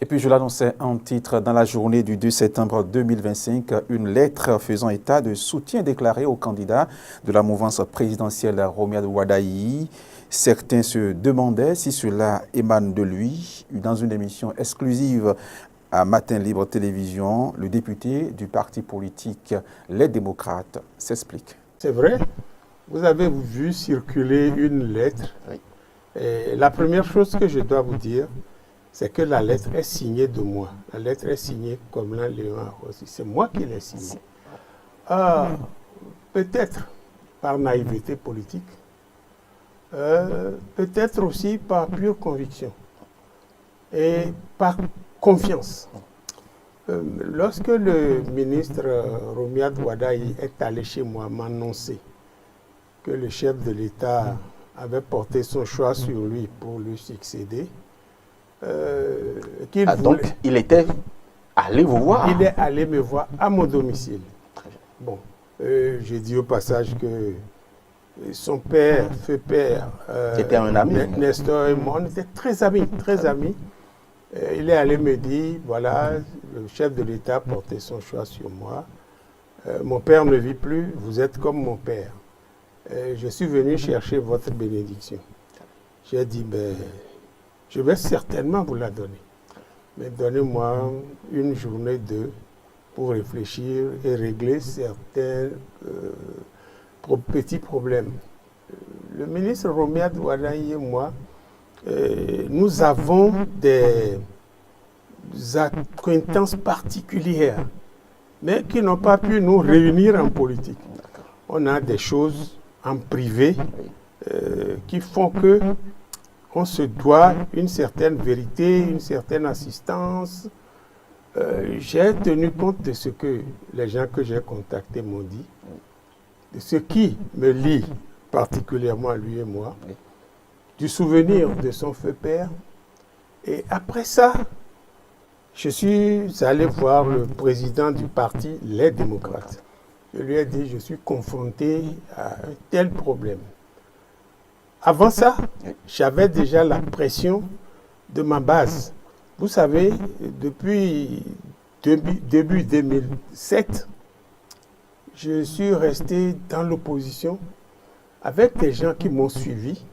Et puis je l'annonçais en titre dans la journée du 2 septembre 2025, une lettre faisant état de soutien déclaré au candidat de la mouvance présidentielle Romiad Wadaï. Certains se demandaient si cela émane de lui. Dans une émission exclusive à Matin Libre Télévision, le député du parti politique Les Démocrates s'explique. C'est vrai, vous avez vu circuler une lettre. Et la première chose que je dois vous dire, c'est que la lettre est signée de moi. La lettre est signée comme l'un Léon aussi. C'est moi qui l'ai signée. Peut-être par naïveté politique, peut-être aussi par pure conviction et par confiance. Lorsque le ministre Romiad Wadaï est allé chez moi m'annoncer que le chef de l'État avait porté son choix sur lui pour lui succéder, donc, il était allé vous voir? Il est allé me voir à mon domicile. Bon, j'ai dit au passage que son père, feu père, c'était un ami. Nestor et moi, on était très amis, très amis. Il est allé me dire, voilà, le chef de l'État portait son choix sur moi. Mon père ne vit plus, vous êtes comme mon père. Je suis venu chercher votre bénédiction. J'ai dit, ben, je vais certainement vous la donner. Mais donnez-moi une journée pour réfléchir et régler certains petits problèmes. Le ministre Romiad Wadaï et moi, nous avons des acquaintances particulières, mais qui n'ont pas pu nous réunir en politique. On a des choses en privé qui font que on se doit une certaine vérité, une certaine assistance. J'ai tenu compte de ce que les gens que j'ai contactés m'ont dit, de ce qui me lie particulièrement lui et moi, du souvenir de son feu père. Et après ça, je suis allé voir le président du parti Les Démocrates. Je lui ai dit, je suis confronté à un tel problème. Avant ça, j'avais déjà la pression de ma base. Vous savez, depuis début 2007, je suis resté dans l'opposition avec des gens qui m'ont suivi,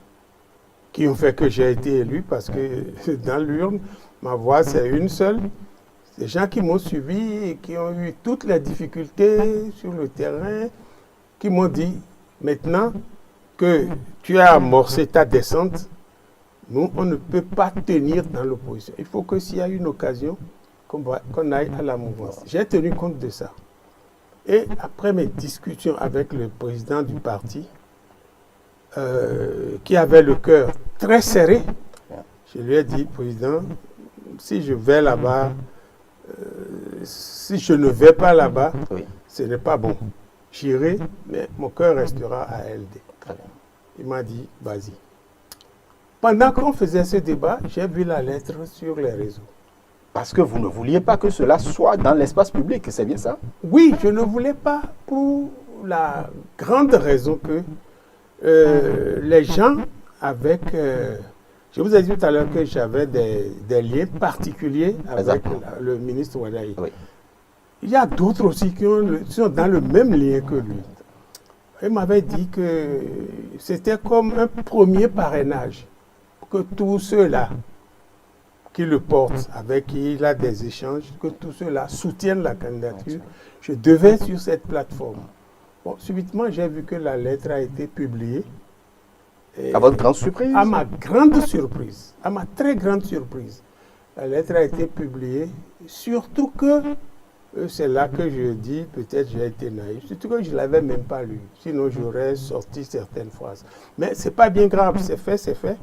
qui ont fait que j'ai été élu, parce que dans l'urne, ma voix c'est une seule. Des gens qui m'ont suivi et qui ont eu toutes les difficultés sur le terrain, qui m'ont dit, maintenant que tu as amorcé ta descente, nous, on ne peut pas tenir dans l'opposition. Il faut que s'il y a une occasion, qu'on aille à la mouvance. J'ai tenu compte de ça. Et après mes discussions avec le président du parti, qui avait le cœur très serré, je lui ai dit, président, si je vais là-bas, si je ne vais pas là-bas, ce n'est pas bon. J'irai, mais mon cœur restera à LD. Il m'a dit, vas-y. Pendant qu'on faisait ce débat, j'ai vu la lettre sur les réseaux. Parce que vous ne vouliez pas que cela soit dans l'espace public, c'est bien ça? Oui, je ne voulais pas pour la grande raison que les gens avec... je vous ai dit tout à l'heure que j'avais des liens particuliers avec le ministre Wadaï. Oui. Il y a d'autres aussi qui sont dans le même lien que lui. Il m'avait dit que c'était comme un premier parrainage pour que tous ceux-là qui le portent, avec qui il a des échanges, que tous ceux-là soutiennent la candidature. Je devais être sur cette plateforme. Bon, subitement, j'ai vu que la lettre a été publiée. À votre grande surprise? À ma grande surprise, à ma très grande surprise. La lettre a été publiée, surtout que c'est là que je dis, peut-être j'ai été naïf, surtout que je ne l'avais même pas lu. Sinon, j'aurais sorti certaines phrases. Mais ce n'est pas bien grave, c'est fait, c'est fait.